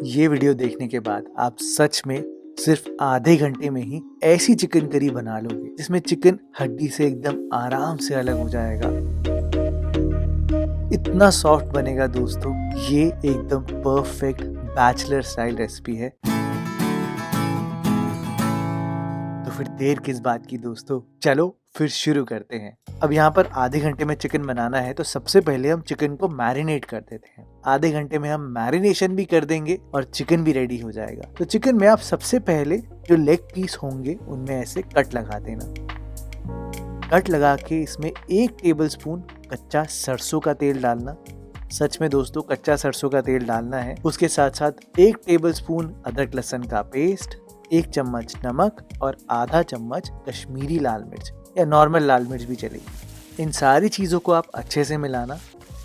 ये वीडियो देखने के बाद आप सच में सिर्फ आधे घंटे में ही ऐसी चिकन करी बना लोगे जिसमें चिकन हड्डी से एकदम आराम से अलग हो जाएगा। इतना सॉफ्ट बनेगा दोस्तों, ये एकदम परफेक्ट बैचलर स्टाइल रेसिपी है। तो फिर देर किस बात की दोस्तों, चलो फिर शुरू करते हैं। अब यहाँ पर आधे घंटे में चिकन बनाना है, तो सबसे पहले हम चिकन को मैरिनेट कर देते हैं। आधे घंटे में हम मैरिनेशन भी कर देंगे और चिकन भी रेडी हो जाएगा। तो चिकन में आप सबसे पहले जो लेग पीस होंगे उनमें ऐसे कट लगा देना। कट लगा के इसमें 1 टेबलस्पून कच्चा सरसों का तेल डालना। सच में दोस्तों कच्चा सरसों का तेल डालना है। उसके साथ साथ 1 टेबलस्पून अदरक लहसुन का पेस्ट, 1 चम्मच नमक और आधा चम्मच कश्मीरी लाल मिर्च या नॉर्मल लाल मिर्च भी चलेगी। इन सारी चीज़ों को आप अच्छे से मिलाना।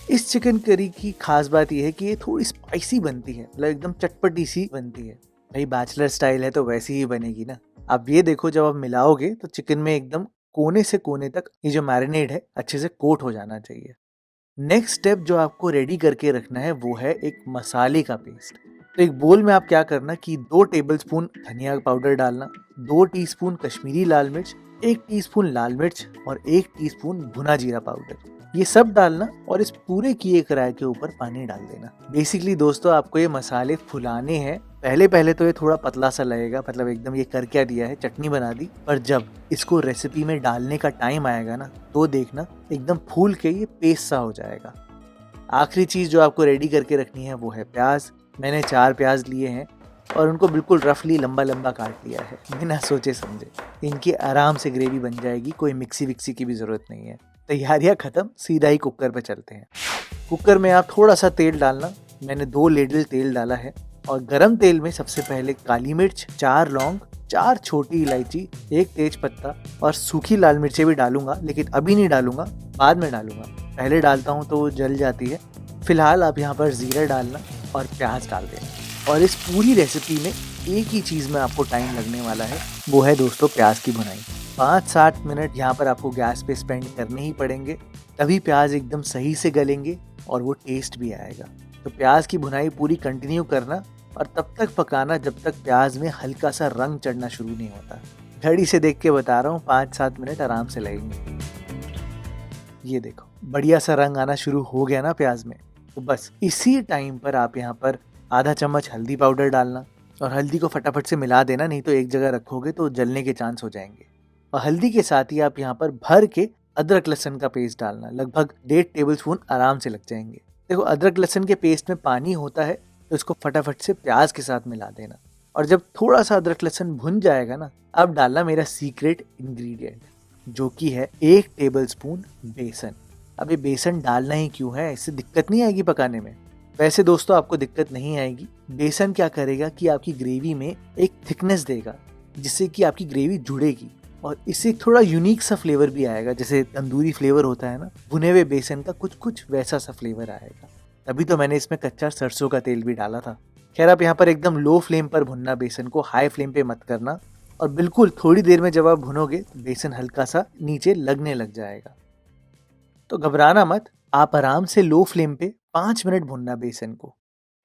इस चिकन करी की खास बात यह है कि ये थोड़ी स्पाइसी बनती है, मतलब एकदम चटपटी सी बनती है। भाई बैचलर स्टाइल है तो वैसी ही बनेगी ना। अब ये देखो, जब आप मिलाओगे तो चिकन में एकदम कोने से कोने तक ये जो मैरिनेड है अच्छे से कोट हो जाना चाहिए। नेक्स्ट स्टेप जो आपको रेडी करके रखना है वो है एक मसाले का पेस्ट। तो एक बोल में आप क्या करना कि 2 टेबलस्पून धनिया पाउडर डालना, 2 टीस्पून कश्मीरी लाल मिर्च, 1 टीस्पून लाल मिर्च और 1 टीस्पून भुना जीरा पाउडर, ये सब डालना और इस पूरे किए कराए के ऊपर पानी डाल देना। बेसिकली दोस्तों आपको ये मसाले फुलाने हैं। पहले तो ये थोड़ा पतला सा लगेगा, मतलब एकदम ये कर क्या दिया है, चटनी बना दी। पर जब इसको रेसिपी में डालने का टाइम आएगा ना, तो देखना एकदम फूल के ये पेस्ट सा हो जाएगा। आखिरी चीज़ जो आपको रेडी करके रखनी है वो है प्याज। मैंने 4 प्याज लिए हैं और उनको बिल्कुल रफली लंबा लंबा काट लिया है, बिना सोचे समझे। इनकी आराम से ग्रेवी बन जाएगी, कोई मिक्सी विक्सी की भी ज़रूरत नहीं है। तैयारियां खत्म, सीधा ही कुकर पे चलते हैं। कुकर में आप थोड़ा सा तेल डालना। मैंने 2 लीडर तेल डाला है और गरम तेल में सबसे पहले काली मिर्च, 4 लौंग, 4 छोटी इलायची, 1 तेज पत्ता और सूखी लाल मिर्चें भी डालूंगा, लेकिन अभी नहीं डालूंगा, बाद में डालूंगा। पहले डालता हूँ तो वो जल जाती है। फिलहाल आप यहाँ पर जीरा डालना और प्याज डाल देना। और इस पूरी रेसिपी में एक ही चीज़ में आपको टाइम लगने वाला है, वो है दोस्तों प्याज की भुनाई। 5-7 मिनट यहाँ पर आपको गैस पे स्पेंड करने ही पड़ेंगे, तभी प्याज एकदम सही से गलेंगे और वो टेस्ट भी आएगा। तो प्याज की भुनाई पूरी कंटिन्यू करना और तब तक पकाना जब तक प्याज में हल्का सा रंग चढ़ना शुरू नहीं होता। घड़ी से देख के बता रहा हूँ, 5-7 मिनट आराम से लगेंगे। ये देखो बढ़िया सा रंग आना शुरू हो गया ना प्याज में। तो बस इसी टाइम पर आप यहाँ पर आधा चम्मच हल्दी पाउडर डालना और हल्दी को फटाफट से मिला देना, नहीं तो एक जगह रखोगे तो जलने के चांस हो जाएंगे। और हल्दी के साथ ही आप यहाँ पर भर के अदरक लहसुन का पेस्ट डालना, लगभग 1.5 टेबलस्पून आराम से लग जाएंगे। देखो अदरक लहसुन के पेस्ट में पानी होता है, तो इसको फटाफट से प्याज के साथ मिला देना। और जब थोड़ा सा अदरक लहसुन भुन जाएगा ना, अब डालना मेरा सीक्रेट इंग्रेडिएंट, जो कि है 1 टेबलस्पून बेसन। अब ये बेसन डालना ही क्यों है, इससे दिक्कत नहीं आएगी पकाने में। वैसे दोस्तों आपको दिक्कत नहीं आएगी। बेसन क्या करेगा कि आपकी ग्रेवी में एक थिकनेस देगा, जिससे कि आपकी ग्रेवी जुड़ेगी और इससे थोड़ा यूनिक सा फ्लेवर भी आएगा। जैसे तंदूरी फ्लेवर होता है ना, भुने हुए बेसन का कुछ वैसा सा फ्लेवर आएगा। तभी तो मैंने इसमें कच्चा सरसों का तेल भी डाला था। खैर आप यहाँ पर एकदम लो फ्लेम पर भुनना, बेसन को हाई फ्लेम पे मत करना। और बिल्कुल थोड़ी देर में जब आप भुनोगे तो बेसन हल्का सा नीचे लगने लग जाएगा। तो घबराना मत, आप आराम से लो फ्लेम पे 5 मिनट भुनना बेसन को।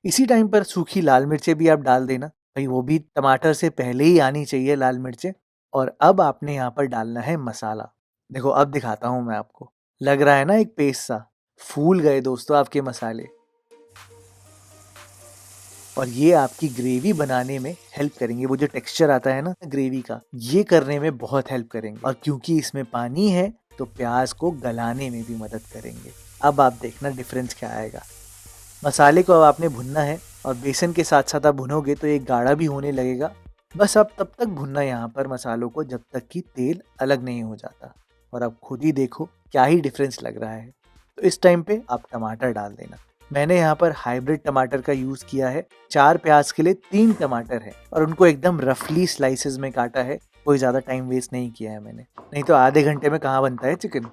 इसी टाइम पर सूखी लाल मिर्चें भी आप डाल देना, भाई वो भी टमाटर से पहले ही आनी चाहिए लाल मिर्चें। और अब आपने यहाँ पर डालना है मसाला। देखो अब दिखाता हूँ मैं आपको, लग रहा है ना एक पेस्ट सा, फूल गए दोस्तों आपके मसाले। और ये आपकी ग्रेवी बनाने में हेल्प करेंगे। वो जो टेक्सचर आता है ना ग्रेवी का, ये करने में बहुत हेल्प करेंगे। और क्योंकि इसमें पानी है तो प्याज को गलाने में भी मदद करेंगे। अब आप देखना डिफरेंस क्या आएगा। मसाले को अब आपने भुनना है और बेसन के साथ साथ आप भुनोगे तो ये गाढ़ा भी होने लगेगा। बस अब तब तक भुनना यहाँ पर मसालों को जब तक कि तेल अलग नहीं हो जाता। और अब खुद ही देखो क्या ही डिफरेंस लग रहा है। तो इस टाइम पे आप टमाटर डाल देना। मैंने यहाँ पर हाइब्रिड टमाटर का यूज़ किया है। 4 प्याज के लिए 3 टमाटर है और उनको एकदम रफली स्लाइसेस में काटा है। कोई ज़्यादा टाइम वेस्ट नहीं किया है मैंने, नहीं तो आधे घंटे में कहाँ बनता है चिकन।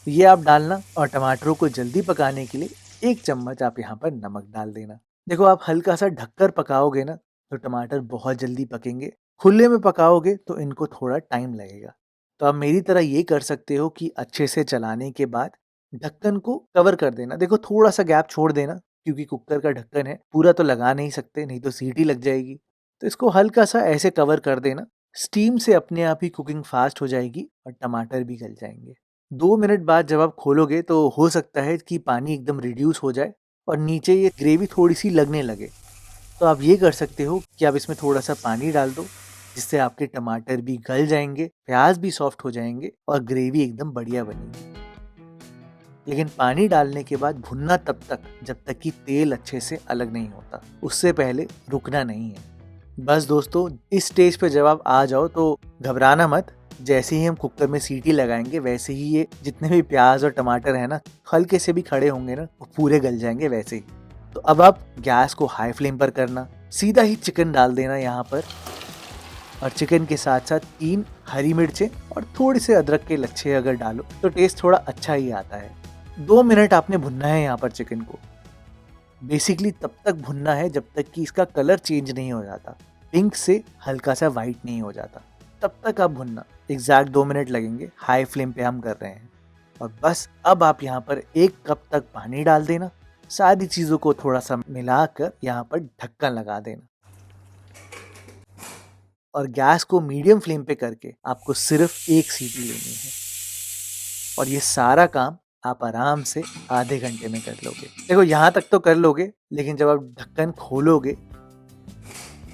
ये आप डालना और टमाटरों को जल्दी पकाने के लिए 1 चम्मच आप यहाँ पर नमक डाल देना। देखो आप हल्का सा ढककर पकाओगे ना तो टमाटर बहुत जल्दी पकेंगे। खुले में पकाओगे तो इनको थोड़ा टाइम लगेगा। तो आप मेरी तरह ये कर सकते हो कि अच्छे से चलाने के बाद ढक्कन को कवर कर देना। देखो थोड़ा सा गैप छोड़ देना, क्योंकि कुकर का ढक्कन है, पूरा तो लगा नहीं सकते, नहीं तो सीटी लग जाएगी। तो इसको हल्का सा ऐसे कवर कर देना। स्टीम से अपने आप ही कुकिंग फास्ट हो जाएगी और टमाटर भी गल जाएंगे। 2 मिनट बाद जब आप खोलोगे तो हो सकता है कि पानी एकदम रिड्यूस हो जाए और नीचे ये ग्रेवी थोड़ी सी लगने लगे। तो आप ये कर सकते हो कि आप इसमें थोड़ा सा पानी डाल दो, जिससे आपके टमाटर भी गल जाएंगे, प्याज भी सॉफ्ट हो जाएंगे और ग्रेवी एकदम बढ़िया बनेगी। लेकिन पानी डालने के बाद भुनना तब तक जब तक कि तेल अच्छे से अलग नहीं होता, उससे पहले रुकना नहीं है। बस दोस्तों, इस स्टेज पे जब आप आ जाओ तो घबराना मत। जैसे ही हम कुकर में सीटी लगाएंगे वैसे ही ये जितने भी प्याज और टमाटर है ना, हल्के से भी खड़े होंगे ना, वो पूरे गल जाएंगे वैसे ही। तो अब आप गैस को हाई फ्लेम पर करना, सीधा ही चिकन डाल देना यहाँ पर, और चिकन के साथ साथ 3 हरी मिर्चें और थोड़े से अदरक के लच्छे अगर डालो तो टेस्ट थोड़ा अच्छा ही आता है। 2 मिनट आपने भुनना है यहाँ पर चिकन को। बेसिकली तब तक भुनना है जब तक कि इसका कलर चेंज नहीं हो जाता, पिंक से हल्का सा वाइट नहीं हो जाता, तब तक आप भुनना। एग्जैक्ट 2 मिनट लगेंगे, हाई फ्लेम पे हम कर रहे हैं। और बस अब आप यहाँ पर 1 कप तक पानी डाल देना, सारी चीज़ों को थोड़ा सा मिलाकर यहाँ पर ढक्कन लगा देना और गैस को मीडियम फ्लेम पे करके आपको सिर्फ 1 सीटी लेनी है और ये सारा काम आप आराम से आधे घंटे में कर लोगे। देखो यहाँ तक तो कर लोगे, लेकिन जब आप ढक्कन खोलोगे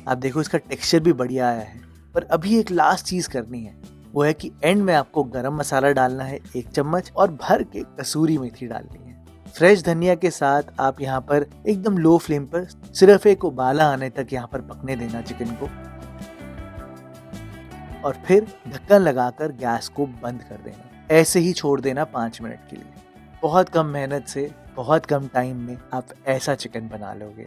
आप देखो इसका टेक्सचर भी बढ़िया आया है। पर अभी एक लास्ट चीज करनी है, वो है कि एंड में आपको गरम मसाला डालना है 1 चम्मच और भर के कसूरी मेथी डालनी है। फ्रेश धनिया के साथ आप यहाँ पर एकदम लो फ्लेम पर सिर्फ एक उबाला आने तक यहाँ पर पकने देना चिकन को, और फिर ढक्कन लगाकर गैस को बंद कर देना। ऐसे ही छोड़ देना 5 मिनट के लिए। बहुत कम मेहनत से बहुत कम टाइम में आप ऐसा चिकन बना लोगे।